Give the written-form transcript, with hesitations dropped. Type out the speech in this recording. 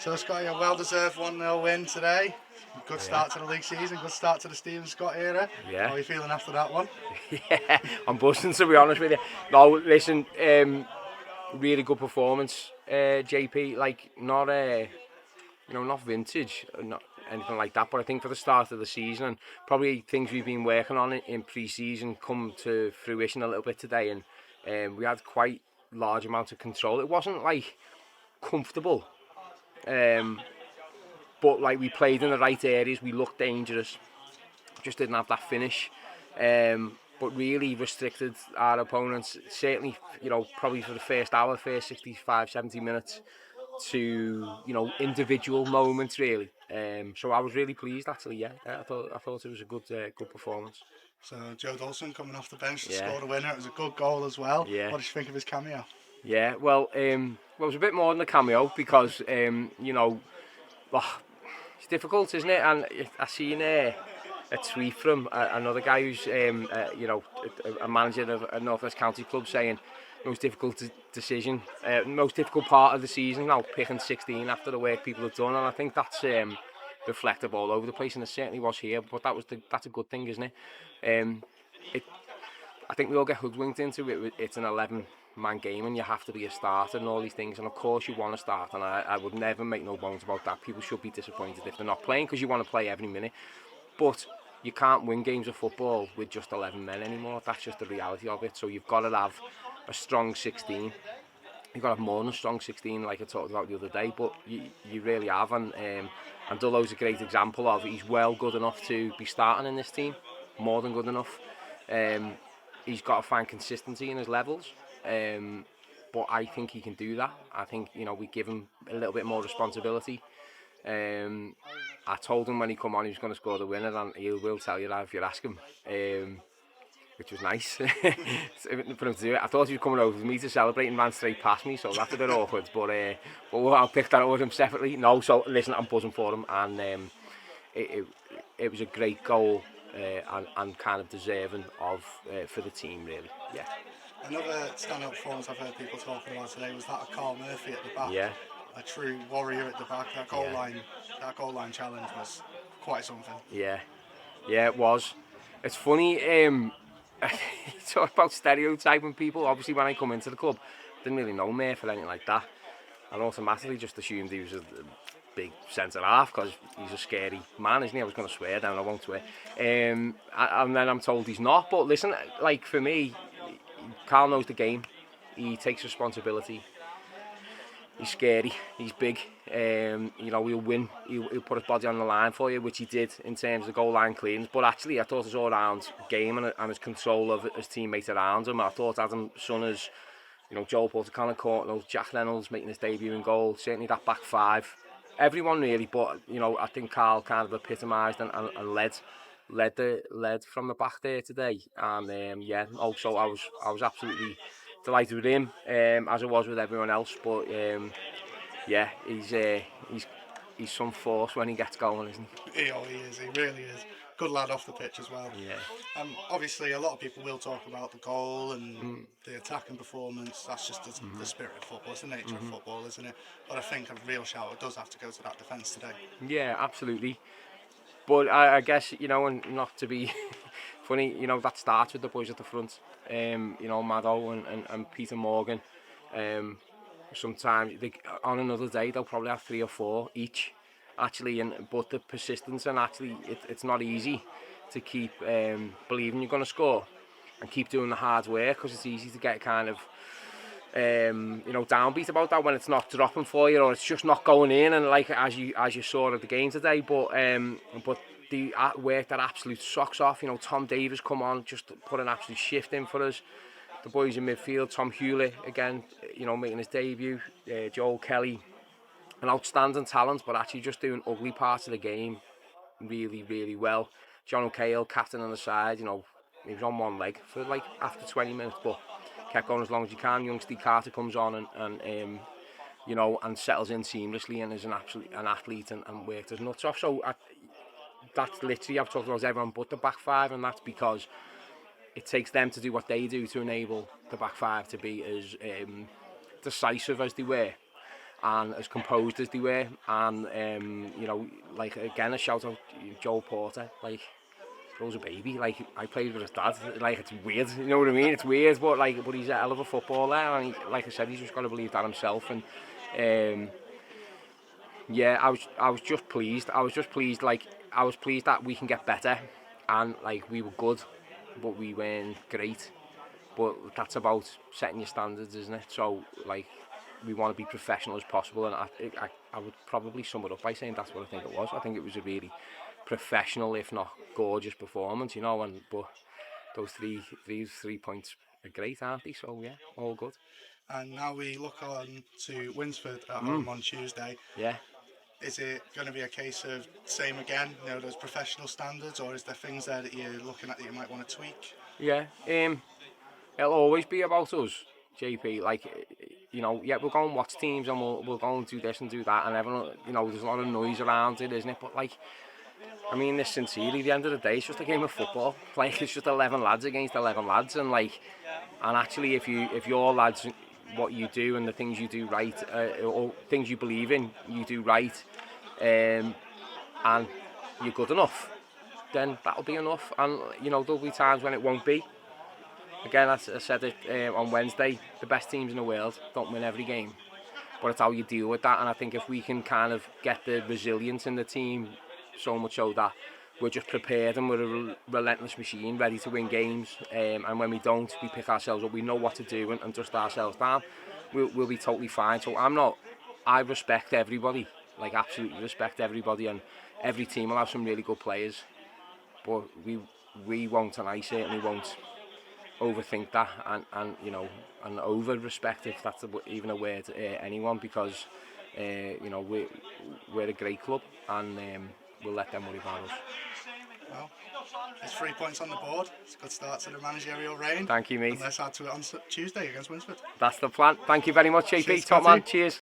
So Scotty, a well-deserved 1-0 win today. Good start to the league season, good start to the Stephen Scott era. Yeah. How are you feeling after that one? Yeah, I'm buzzing, to be honest with you. No, listen, really good performance, JP. Like, not not vintage, not anything like that. But I think for the start of the season, and probably things we've been working on in pre-season come to fruition a little bit today, and we had quite large amounts of control. It wasn't like comfortable, but like we played in the right areas. We looked dangerous. Just didn't have that finish. But really restricted our opponents, certainly, probably for the first hour, first 65, 70 minutes, to, individual moments, really. So I was really pleased, actually, yeah. I thought it was a good performance. So Joe Dawson coming off the bench to Yeah. score the winner. It was a good goal as well. Yeah. What did you think of his cameo? Yeah, well, it was a bit more than a cameo because, it's difficult, isn't it? And I seen a tweet from another guy who's, a manager of a North West County club saying most difficult decision, most difficult part of the season now, picking 16 after the work people have done, and I think that's reflective all over the place, and it certainly was here. But that's a good thing, isn't it? I think we all get hoodwinked into it. It's an 11-man game, and you have to be a starter and all these things. And of course, you want to start, and I would never make no bones about that. People should be disappointed if they're not playing because you want to play every minute. But you can't win games of football with just 11 men anymore. That's just the reality of it. So you've got to have a strong 16. You've got to have more than a strong 16, like I talked about the other day. But you really have, and Dullo's a great example of. He's well good enough to be starting in this team, more than good enough. He's got to find consistency in his levels, but I think he can do that. I think we give him a little bit more responsibility. I told him when he come on he was going to score the winner, and he will tell you that if you ask him, which was nice for him to do it. I thought he was coming over to me to celebrate and ran straight past me, so that's a bit awkward. But I'll pick that up with him separately. No, so listen, I'm buzzing for him, and it was a great goal. And kind of deserving of for the team, really. Yeah. Another stand-up performance I've heard people talking about today was that of Carl Murphy at the back. Yeah. A true warrior at the back. That goal line challenge was quite something. Yeah, it was. It's funny. Talk about stereotyping people. Obviously, when I come into the club, didn't really know Murphy or anything like that, and automatically just assumed he was a big centre half because he's a scary man, isn't he? I was going to swear then, I won't swear. And then I'm told he's not. But listen, like for me, Carl knows the game. He takes responsibility. He's scary. He's big. He'll win. He'll put his body on the line for you, which he did in terms of the goal line clearance. But actually, I thought his all-round game and his control of his teammates around him. I thought Adam Sunners, Joel Porter-Court, Jack Reynolds making his debut in goal. Certainly that back five. Everyone really, but I think Carl kind of epitomised and led from the back there today. And also I was absolutely delighted with him, as I was with everyone else. But he's some force when he gets going, isn't he? He is. He really is. Good lad off the pitch as well. Yeah. Obviously, a lot of people will talk about the goal and the attacking performance. That's just the spirit of football. It's the nature of football, isn't it? But I think a real shout does have to go to that defence today. Yeah, absolutely. But I guess, and not to be funny, that starts with the boys at the front. Maddo and Peter Morgan. Sometimes, on another day, they'll probably have 3 or 4 each. Actually, but the persistence, and actually it's not easy to keep believing you're going to score and keep doing the hard work, because it's easy to get kind of downbeat about that when it's not dropping for you or it's just not going in, and like as you saw at the game today. But they worked their absolute socks off. Tom Davis come on, just put an absolute shift in for us. The boys in midfield, Tom Hewlett again, making his debut, Joel Kelly, an outstanding talent, but actually just doing ugly parts of the game really, really well. John O'Kale, captain on the side, he was on one leg for like after 20 minutes, but kept going as long as he can. Young Steve Carter comes on and settles in seamlessly and is an athlete and worked his nuts off. So that's literally, I've talked about everyone but the back five, and that's because it takes them to do what they do to enable the back five to be as decisive as they were. and as composed as they were, and you know, like again a shout out Joel Porter, like throws a baby, like I played with his dad, like it's weird, you know what I mean? It's weird, but he's a hell of a footballer, and like I said, he's just got to believe that himself, and yeah, I was just pleased. I was pleased that we can get better, and like we were good, but we weren't great. But that's about setting your standards, isn't it? So like we want to be professional as possible, and I would probably sum it up by saying that's what I think it was. I think it was a really professional, if not gorgeous, performance, you know. And but those three points are great, aren't they? So yeah, all good. And now we look on to Winsford at home on Tuesday. Yeah. Is it going to be a case of same again, you know, those professional standards, or is there things there that you're looking at that you might want to tweak? Yeah. It'll always be about us, JP. Like, you know, yeah, we'll go and watch teams and we'll go and do this and do that, and everyone, you know, there's a lot of noise around it, isn't it? But like, I mean this sincerely, at the end of the day, it's just a game of football. Like, it's just 11 lads against 11 lads, and like, and actually, if your lads, what you do and the things you do right, or things you believe in, you do right, and you're good enough, then that'll be enough. And you know, there'll be times when it won't be. Again, I said it on Wednesday, the best teams in the world don't win every game, but it's how you deal with that. And I think if we can kind of get the resilience in the team, so much so that we're just prepared and we're a relentless machine ready to win games, and when we don't, we pick ourselves up, we know what to do and dust ourselves down, we'll be totally fine. So I respect everybody, like absolutely respect everybody, and every team will have some really good players, but we won't, and I certainly won't overthink that, and you know, and over respect, if that's even a word, anyone, because you know, we're a great club, and we'll let them worry about us. Well, there's 3 points on the board. It's a good start to the managerial reign. Thank you, mate. And let's add to it on Tuesday against Winsford. That's the plan. Thank you very much, JP. Cheers, Top Scotty. man. Cheers.